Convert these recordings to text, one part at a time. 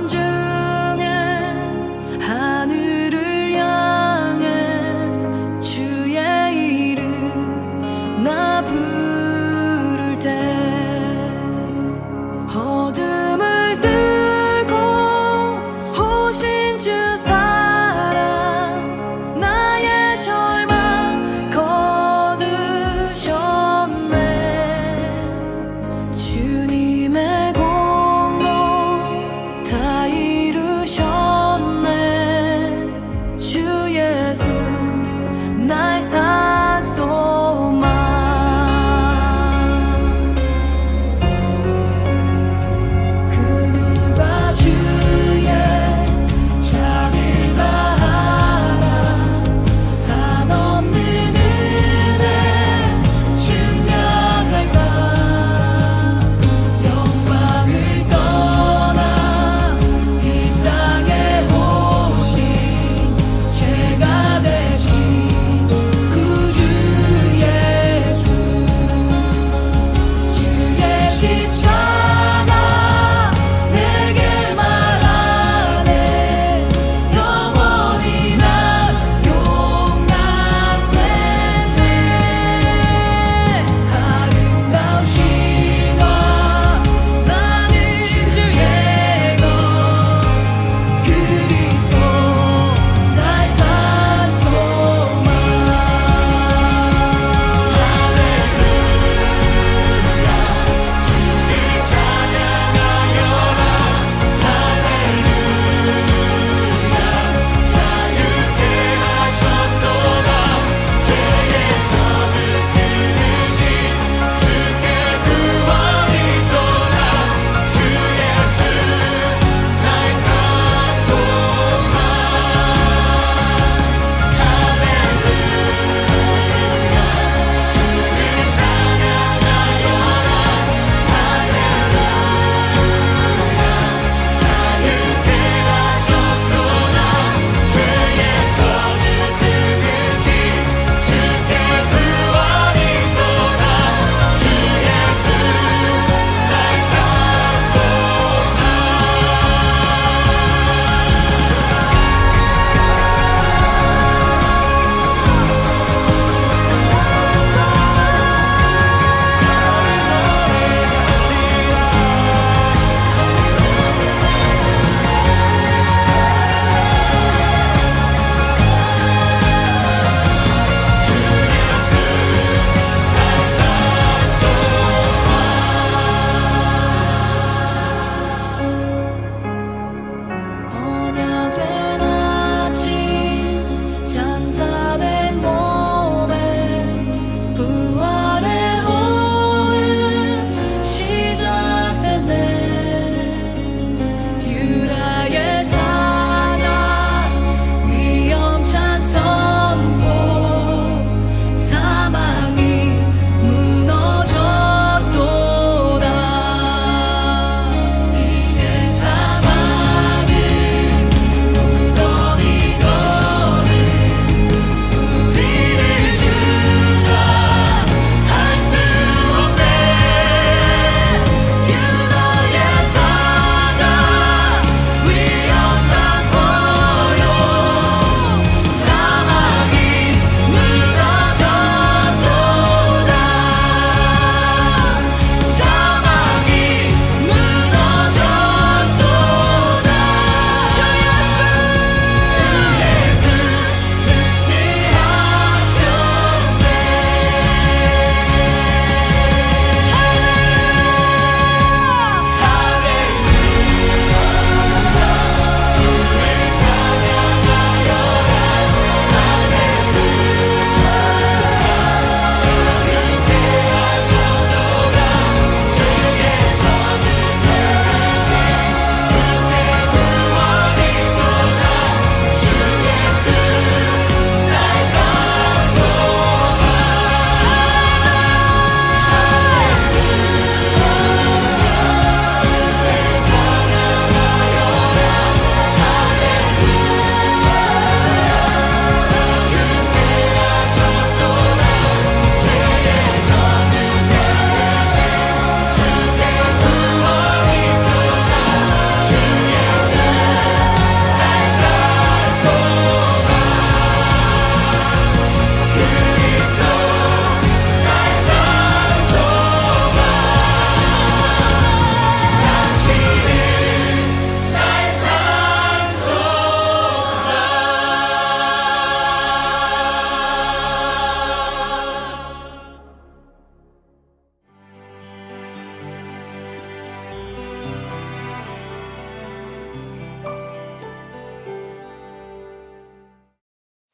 중에 하늘을 향해 주의 이름 나 부를 때 어둠을 뚫고 오신 주 사랑 나의 절망 거두셨네. 주님의 공로 다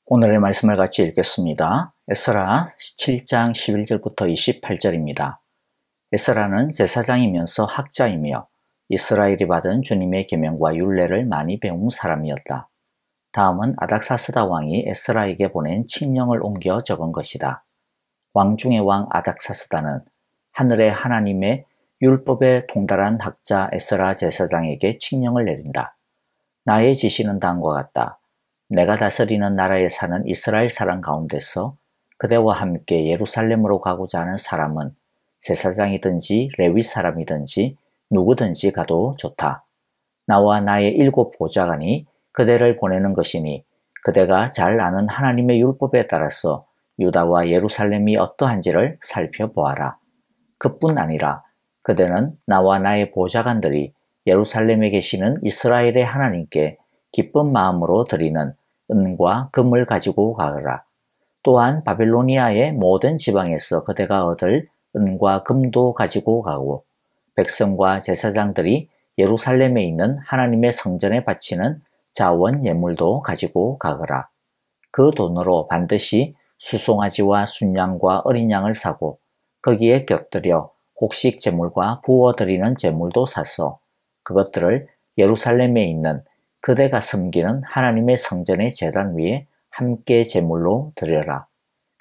오늘의 말씀을 같이 읽겠습니다. 에스라 7장 11절부터 28절입니다. 에스라는 제사장이면서 학자이며 이스라엘이 받은 주님의 계명과 율례를 많이 배운 사람이었다. 다음은 아닥사스다 왕이 에스라에게 보낸 칙령을 옮겨 적은 것이다. 왕 중의 왕 아닥사스다는 하늘의 하나님의 율법에 통달한 학자 에스라 제사장에게 칙령을 내린다. 나의 지시는 다음과 같다. 내가 다스리는 나라에 사는 이스라엘 사람 가운데서 그대와 함께 예루살렘으로 가고자 하는 사람은 제사장이든지 레위 사람이든지 누구든지 가도 좋다. 나와 나의 7 보좌관이 그대를 보내는 것이니 그대가 잘 아는 하나님의 율법에 따라서 유다와 예루살렘이 어떠한지를 살펴보아라. 그뿐 아니라 그대는 나와 나의 보좌관들이 예루살렘에 계시는 이스라엘의 하나님께 기쁜 마음으로 드리는 은과 금을 가지고 가거라. 또한 바빌로니아의 모든 지방에서 그대가 얻을 은과 금도 가지고 가고 백성과 제사장들이 예루살렘에 있는 하나님의 성전에 바치는 자원 예물도 가지고 가거라. 그 돈으로 반드시 수송아지와 순양과 어린 양을 사고 거기에 곁들여 곡식 제물과 부어드리는 제물도 사서 그것들을 예루살렘에 있는 그대가 섬기는 하나님의 성전의 제단 위에 함께 제물로 드려라.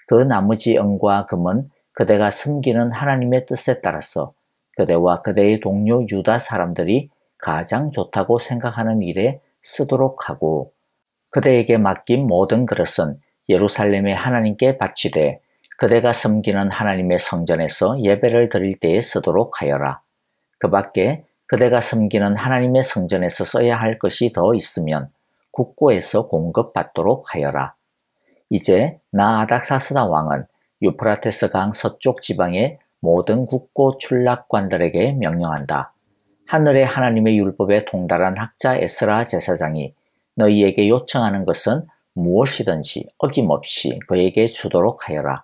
그 나머지 은과 금은 그대가 섬기는 하나님의 뜻에 따라서 그대와 그대의 동료 유다 사람들이 가장 좋다고 생각하는 일에 쓰도록 하고 그대에게 맡긴 모든 그릇은 예루살렘의 하나님께 바치되 그대가 섬기는 하나님의 성전에서 예배를 드릴 때에 쓰도록 하여라. 그 밖에 그대가 섬기는 하나님의 성전에서 써야 할 것이 더 있으면 국고에서 공급받도록 하여라. 이제 나 아닥사스다 왕은 유프라테스 강 서쪽 지방의 모든 국고 출납관들에게 명령한다. 하늘의 하나님의 율법에 통달한 학자 에스라 제사장이 너희에게 요청하는 것은 무엇이든지 어김없이 그에게 주도록 하여라.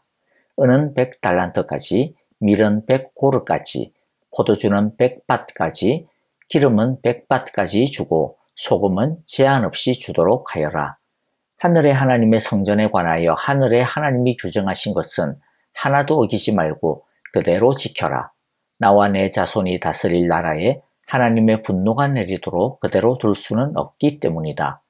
은은 100달란트까지, 밀은 100고르까지, 포도주는 100밭까지, 기름은 100밭까지 주고 소금은 제한 없이 주도록 하여라. 하늘의 하나님의 성전에 관하여 하늘의 하나님이 규정하신 것은 하나도 어기지 말고 그대로 지켜라. 나와 내 자손이 다스릴 나라에 하나님의 분노가 내리도록 그대로 둘 수는 없기 때문이다.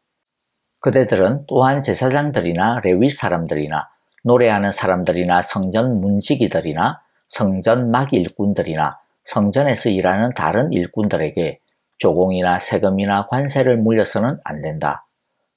그대들은 또한 제사장들이나 레위 사람들이나 노래하는 사람들이나 성전 문지기들이나 성전 막 일꾼들이나 성전에서 일하는 다른 일꾼들에게 조공이나 세금이나 관세를 물려서는 안 된다.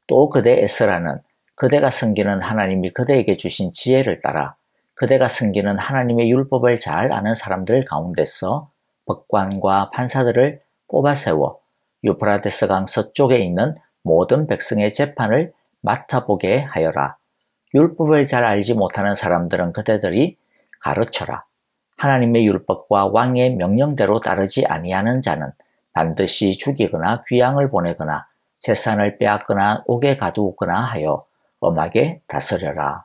또 그대 에스라는 그대가 섬기는 하나님이 그대에게 주신 지혜를 따라 그대가 섬기는 하나님의 율법을 잘 아는 사람들 가운데서 법관과 판사들을 뽑아 세워 유프라테스 강 서쪽에 있는 모든 백성의 재판을 맡아보게 하여라. 율법을 잘 알지 못하는 사람들은 그대들이 가르쳐라. 하나님의 율법과 왕의 명령대로 따르지 아니하는 자는 반드시 죽이거나 귀양을 보내거나 재산을 빼앗거나 옥에 가두거나 하여 엄하게 다스려라.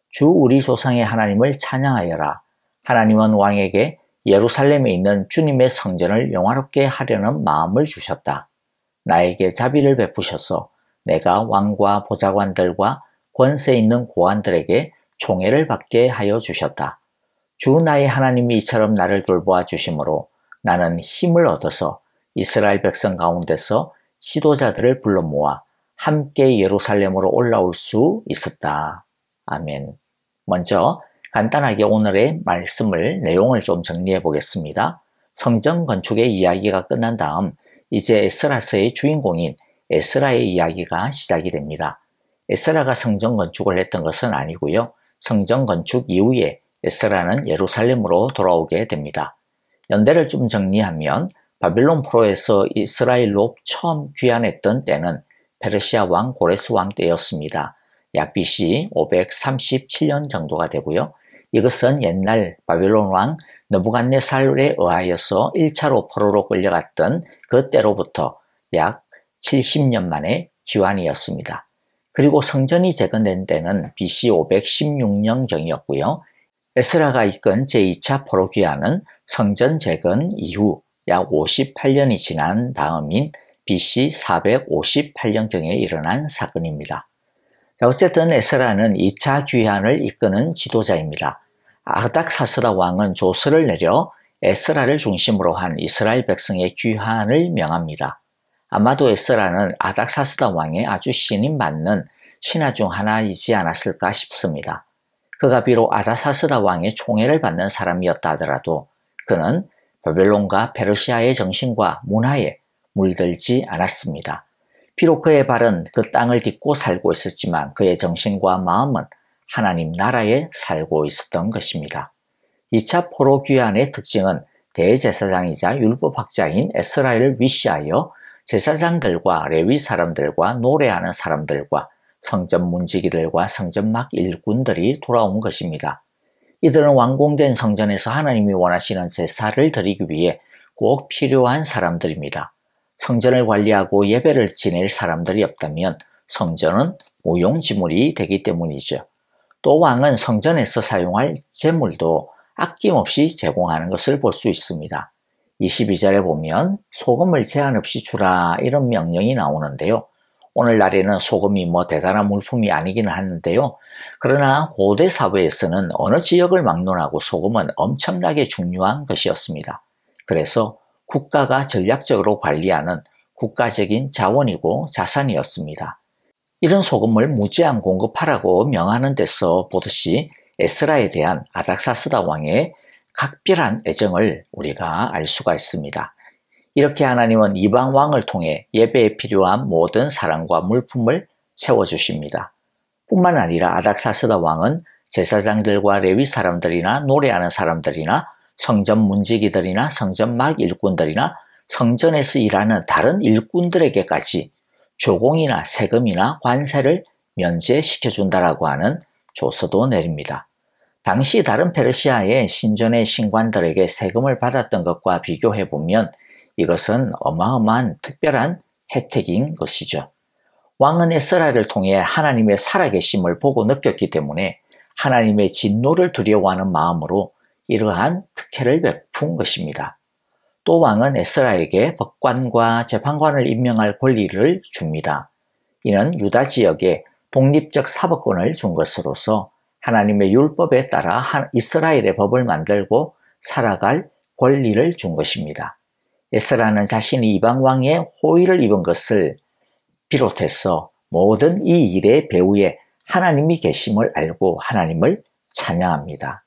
주 우리 조상의 하나님을 찬양하여라. 하나님은 왕에게 예루살렘에 있는 주님의 성전을 영화롭게 하려는 마음을 주셨다. 나에게 자비를 베푸셔서 내가 왕과 보좌관들과 권세 있는 고관들에게 총애를 받게 하여 주셨다. 주 나의 하나님이 이처럼 나를 돌보아 주심으로 나는 힘을 얻어서 이스라엘 백성 가운데서 지도자들을 불러 모아 함께 예루살렘으로 올라올 수 있었다. 아멘. 먼저 간단하게 오늘의 내용을 좀 정리해 보겠습니다. 성전 건축의 이야기가 끝난 다음 이제 에스라서의 주인공인 에스라의 이야기가 시작이 됩니다. 에스라가 성전 건축을 했던 것은 아니고요. 성전 건축 이후에 에스라는 예루살렘으로 돌아오게 됩니다. 연대를 좀 정리하면 바빌론 포로에서 이스라엘로 처음 귀환했던 때는 페르시아 왕 고레스 왕 때였습니다. 약 BC 537년 정도가 되고요. 이것은 옛날 바빌론 왕 느부갓네살에 의하여서 1차로 포로로 끌려갔던 그때로부터 약 70년 만에 귀환이었습니다. 그리고 성전이 재건된 때는 BC 516년경이었고요. 에스라가 이끈 제2차 포로 귀환은 성전 재건 이후 약 58년이 지난 다음인 BC 458년경에 일어난 사건입니다. 자, 어쨌든 에스라는 2차 귀환을 이끄는 지도자입니다. 아닥사스다 왕은 조서를 내려 에스라를 중심으로 한 이스라엘 백성의 귀환을 명합니다. 아마도 에스라는 아닥사스다 왕의 아주 신임 맞는 신하 중 하나이지 않았을까 싶습니다. 그가 비록 아닥사스다 왕의 총애를 받는 사람이었다 하더라도 그는 바벨론과 페르시아의 정신과 문화에 물들지 않았습니다. 비록 그의 발은 그 땅을 딛고 살고 있었지만 그의 정신과 마음은 하나님 나라에 살고 있었던 것입니다. 2차 포로 귀환의 특징은 대제사장이자 율법학자인 에스라를 위시하여 제사장들과 레위 사람들과 노래하는 사람들과 성전 문지기들과 성전 막 일꾼들이 돌아온 것입니다. 이들은 완공된 성전에서 하나님이 원하시는 제사를 드리기 위해 꼭 필요한 사람들입니다. 성전을 관리하고 예배를 지낼 사람들이 없다면 성전은 무용지물이 되기 때문이죠. 또 왕은 성전에서 사용할 제물도 아낌없이 제공하는 것을 볼 수 있습니다. 22절에 보면 소금을 제한 없이 주라 이런 명령이 나오는데요. 오늘날에는 소금이 대단한 물품이 아니기는 하는데요. 그러나 고대 사회에서는 어느 지역을 막론하고 소금은 엄청나게 중요한 것이었습니다. 그래서 국가가 전략적으로 관리하는 국가적인 자원이고 자산이었습니다. 이런 소금을 무제한 공급하라고 명하는 데서 보듯이 에스라에 대한 아닥사스다 왕의 각별한 애정을 우리가 알 수가 있습니다. 이렇게 하나님은 이방 왕을 통해 예배에 필요한 모든 사랑과 물품을 채워주십니다. 뿐만 아니라 아닥사스다 왕은 제사장들과 레위 사람들이나 노래하는 사람들이나 성전 문지기들이나 성전 막 일꾼들이나 성전에서 일하는 다른 일꾼들에게까지 조공이나 세금이나 관세를 면제시켜준다라고 하는 조서도 내립니다. 당시 다른 페르시아의 신전의 신관들에게 세금을 받았던 것과 비교해보면 이것은 어마어마한 특별한 혜택인 것이죠. 왕은 에스라를 통해 하나님의 살아계심을 보고 느꼈기 때문에 하나님의 진노를 두려워하는 마음으로 이러한 특혜를 베푼 것입니다. 또 왕은 에스라에게 법관과 재판관을 임명할 권리를 줍니다. 이는 유다 지역에 독립적 사법권을 준 것으로서 하나님의 율법에 따라 이스라엘의 법을 만들고 살아갈 권리를 준 것입니다. 에스라는 자신이 이방 왕의 호의를 입은 것을 비롯해서 모든 이 일의 배후에 하나님이 계심을 알고 하나님을 찬양합니다.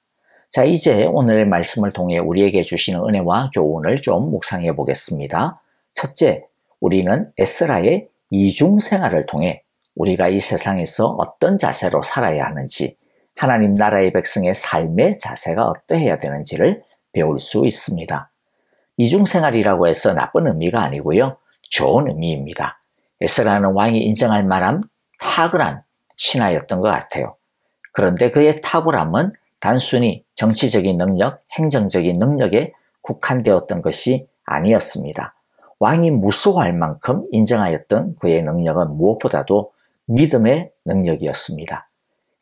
자, 이제 오늘의 말씀을 통해 우리에게 주시는 은혜와 교훈을 좀 묵상해 보겠습니다. 첫째, 우리는 에스라의 이중생활을 통해 우리가 이 세상에서 어떤 자세로 살아야 하는지, 하나님 나라의 백성의 삶의 자세가 어떠해야 되는지를 배울 수 있습니다. 이중생활이라고 해서 나쁜 의미가 아니고요. 좋은 의미입니다. 에스라는 왕이 인정할 만한 탁월한 신하였던 것 같아요. 그런데 그의 탁월함은 단순히 정치적인 능력, 행정적인 능력에 국한되었던 것이 아니었습니다. 왕이 무서워할 만큼 인정하였던 그의 능력은 무엇보다도 믿음의 능력이었습니다.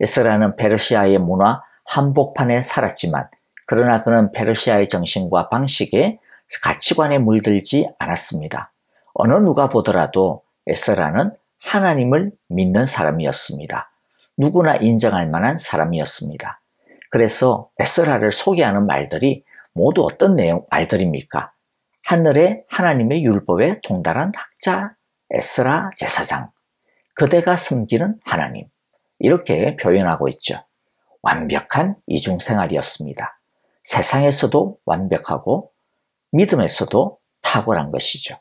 에스라는 페르시아의 문화 한복판에 살았지만 그러나 그는 페르시아의 정신과 방식에 가치관에 물들지 않았습니다. 어느 누가 보더라도 에스라는 하나님을 믿는 사람이었습니다. 누구나 인정할 만한 사람이었습니다. 그래서 에스라를 소개하는 말들이 모두 어떤 말들입니까? 하늘의 하나님의 율법에 통달한 학자 에스라 제사장, 그대가 섬기는 하나님, 이렇게 표현하고 있죠. 완벽한 이중생활이었습니다. 세상에서도 완벽하고 믿음에서도 탁월한 것이죠.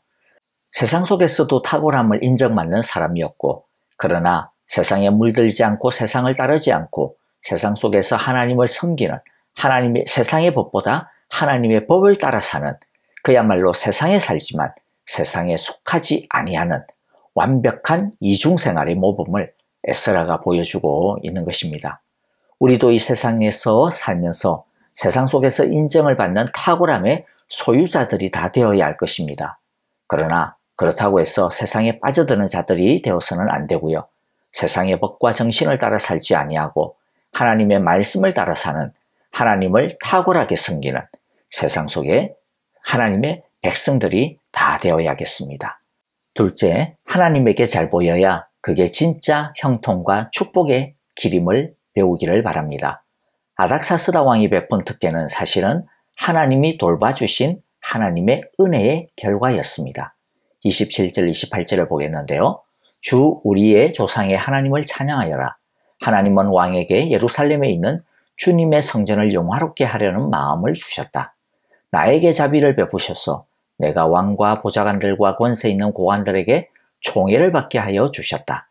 세상 속에서도 탁월함을 인정받는 사람이었고, 그러나 세상에 물들지 않고 세상을 따르지 않고 세상 속에서 하나님을 섬기는, 하나님의 세상의 법보다 하나님의 법을 따라 사는, 그야말로 세상에 살지만 세상에 속하지 아니하는 완벽한 이중생활의 모범을 에스라가 보여주고 있는 것입니다. 우리도 이 세상에서 살면서 세상 속에서 인정을 받는 탁월함의 소유자들이 다 되어야 할 것입니다. 그러나 그렇다고 해서 세상에 빠져드는 자들이 되어서는 안 되고요. 세상의 법과 정신을 따라 살지 아니하고 하나님의 말씀을 따라 사는, 하나님을 탁월하게 섬기는 세상 속에 하나님의 백성들이 다 되어야겠습니다. 둘째, 하나님에게 잘 보여야 그게 진짜 형통과 축복의 길임을 배우기를 바랍니다. 아닥사스다 왕이 베푼 특권은 사실은 하나님이 돌봐주신 하나님의 은혜의 결과였습니다. 27절 28절을 보겠는데요. 주 우리의 조상의 하나님을 찬양하여라. 하나님은 왕에게 예루살렘에 있는 주님의 성전을 영화롭게 하려는 마음을 주셨다. 나에게 자비를 베푸셔서 내가 왕과 보좌관들과 권세 있는 고관들에게 총애를 받게 하여 주셨다.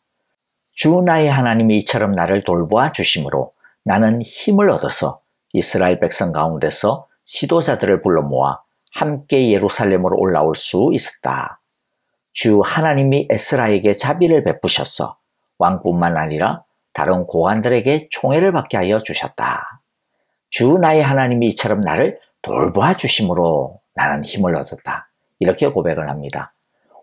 주 나의 하나님이 이처럼 나를 돌보아 주심으로 나는 힘을 얻어서 이스라엘 백성 가운데서 지도자들을 불러 모아 함께 예루살렘으로 올라올 수 있었다. 주 하나님이 에스라에게 자비를 베푸셔서 왕뿐만 아니라 다른 고관들에게 총애를 받게 하여 주셨다. 주 나의 하나님이 이처럼 나를 돌보아 주심으로 나는 힘을 얻었다. 이렇게 고백을 합니다.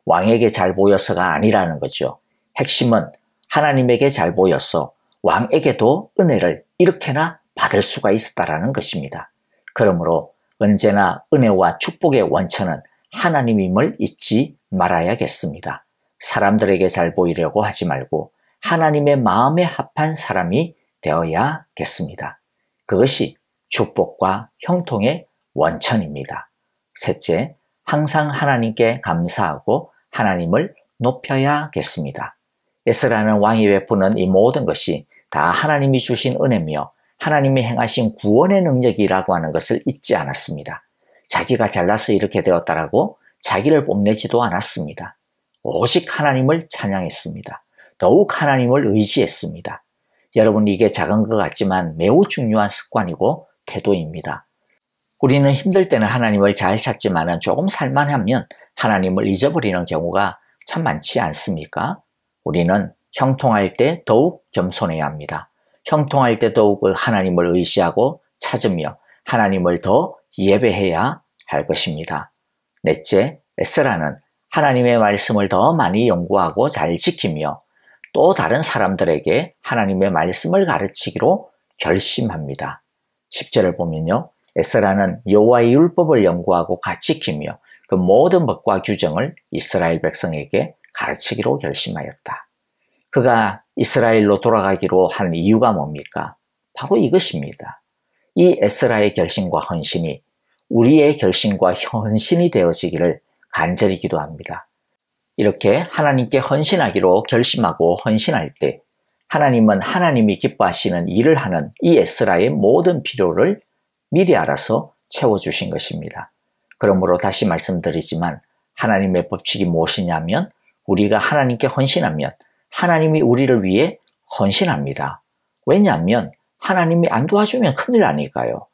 왕에게 잘 보여서가 아니라는 거죠. 핵심은 하나님에게 잘 보여서 왕에게도 은혜를 이렇게나 받을 수가 있었다라는 것입니다. 그러므로 언제나 은혜와 축복의 원천은 하나님임을 잊지 말아야겠습니다. 사람들에게 잘 보이려고 하지 말고 하나님의 마음에 합한 사람이 되어야겠습니다. 그것이 축복과 형통의 원천입니다. 셋째, 항상 하나님께 감사하고 하나님을 높여야겠습니다. 에스라는 왕이 베푸는 이 모든 것이 다 하나님이 주신 은혜며 하나님이 행하신 구원의 능력이라고 하는 것을 잊지 않았습니다. 자기가 잘나서 이렇게 되었다라고 자기를 뽐내지도 않았습니다. 오직 하나님을 찬양했습니다. 더욱 하나님을 의지했습니다. 여러분, 이게 작은 것 같지만 매우 중요한 습관이고 태도입니다. 우리는 힘들 때는 하나님을 잘 찾지만 조금 살만하면 하나님을 잊어버리는 경우가 참 많지 않습니까? 우리는 형통할 때 더욱 겸손해야 합니다. 형통할 때 더욱 하나님을 의지하고 찾으며 하나님을 더 예배해야 할 것입니다. 넷째, 에스라는 하나님의 말씀을 더 많이 연구하고 잘 지키며 또 다른 사람들에게 하나님의 말씀을 가르치기로 결심합니다. 10절을 보면요. 에스라는 여호와의 율법을 연구하고 지키며 그 모든 법과 규정을 이스라엘 백성에게 가르치기로 결심하였다. 그가 이스라엘로 돌아가기로 한 이유가 뭡니까? 바로 이것입니다. 이 에스라의 결심과 헌신이 우리의 결심과 헌신이 되어지기를 간절히 기도합니다. 이렇게 하나님께 헌신하기로 결심하고 헌신할 때 하나님은 하나님이 기뻐하시는 일을 하는 이 에스라의 모든 필요를 미리 알아서 채워주신 것입니다. 그러므로 다시 말씀드리지만 하나님의 법칙이 무엇이냐면 우리가 하나님께 헌신하면 하나님이 우리를 위해 헌신합니다. 왜냐하면 하나님이 안 도와주면 큰일 나니까요.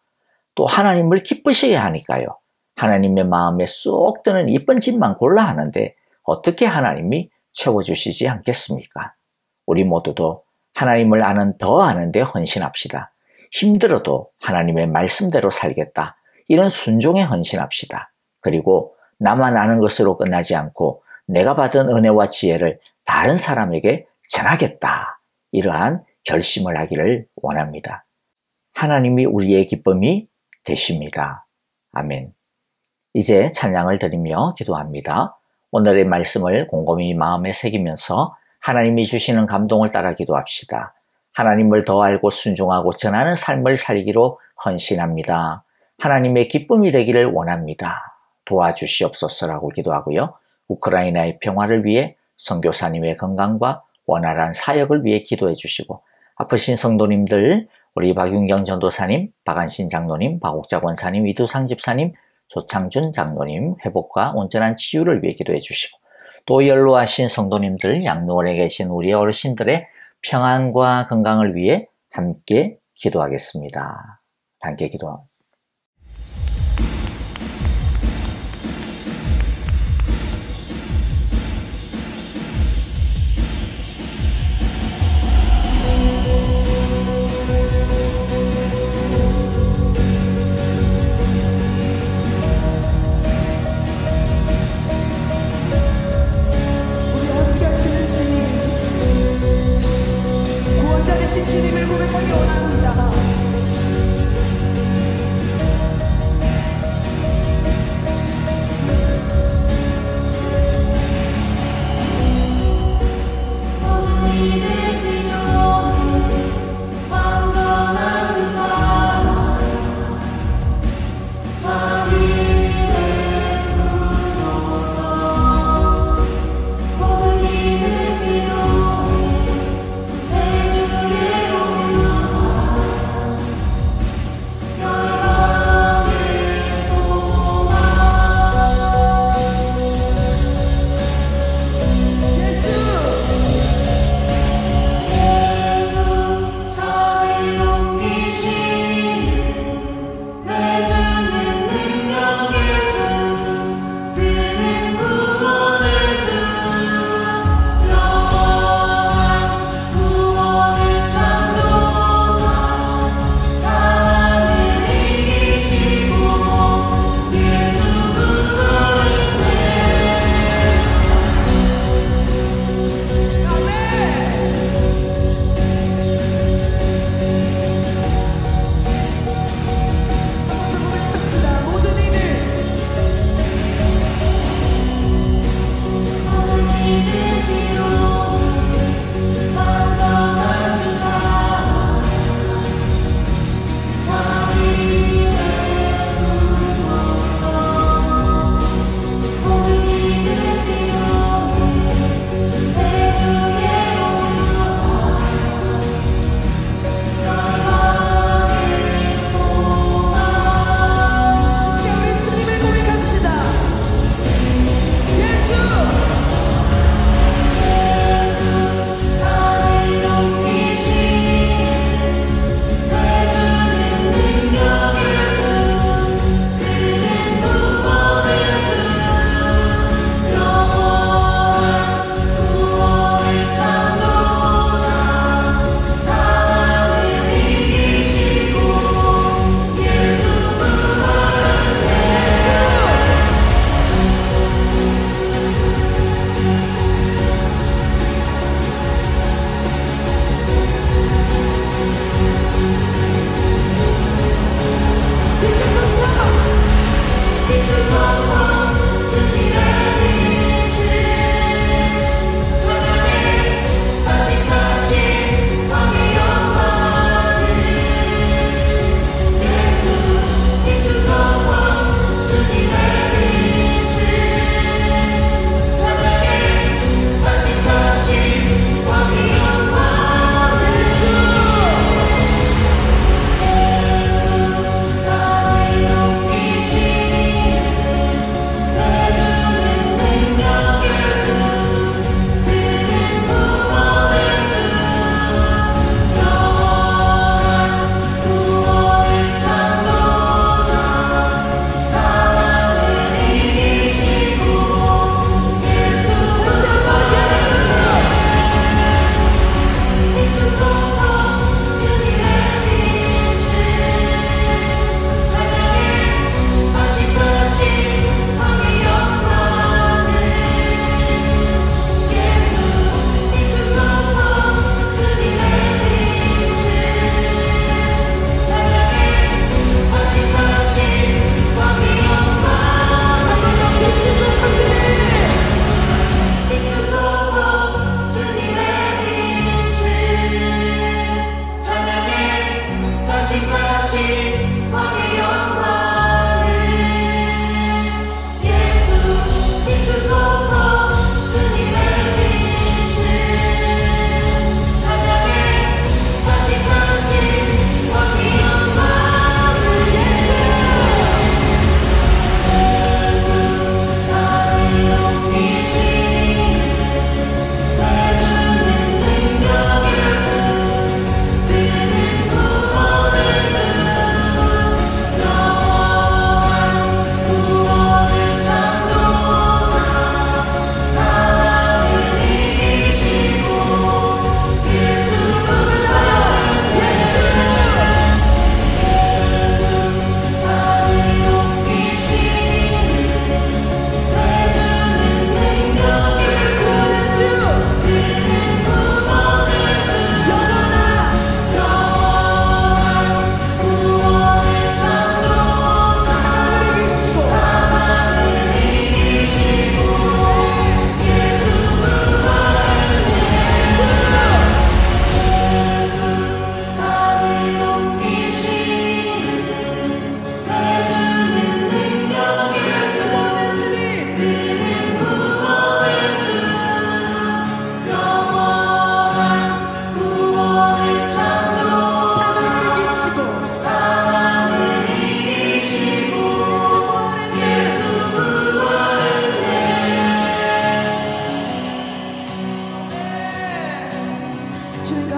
또 하나님을 기쁘시게 하니까요. 하나님의 마음에 쏙 드는 이쁜 집만 골라 하는데 어떻게 하나님이 채워주시지 않겠습니까? 우리 모두도 하나님을 더 아는데 헌신합시다. 힘들어도 하나님의 말씀대로 살겠다. 이런 순종에 헌신합시다. 그리고 나만 아는 것으로 끝나지 않고 내가 받은 은혜와 지혜를 다른 사람에게 전하겠다. 이러한 결심을 하기를 원합니다. 하나님이 우리의 기쁨이 되십니다. 아멘. 이제 찬양을 드리며 기도합니다. 오늘의 말씀을 곰곰이 마음에 새기면서 하나님이 주시는 감동을 따라 기도합시다. 하나님을 더 알고 순종하고 전하는 삶을 살기로 헌신합니다. 하나님의 기쁨이 되기를 원합니다. 도와주시옵소서라고 기도하고요. 우크라이나의 평화를 위해 선교사님의 건강과 원활한 사역을 위해 기도해 주시고 아프신 성도님들 우리 박윤경 전도사님, 박안신 장로님, 박옥자 권사님, 이두상 집사님, 조창준 장로님 회복과 온전한 치유를 위해 기도해 주시고 또 연로하신 성도님들 양로원에 계신 우리 어르신들의 평안과 건강을 위해 함께 기도하겠습니다. 함께 기도합니다. 주님을 고백하기 원합니다.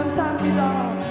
감사합니다.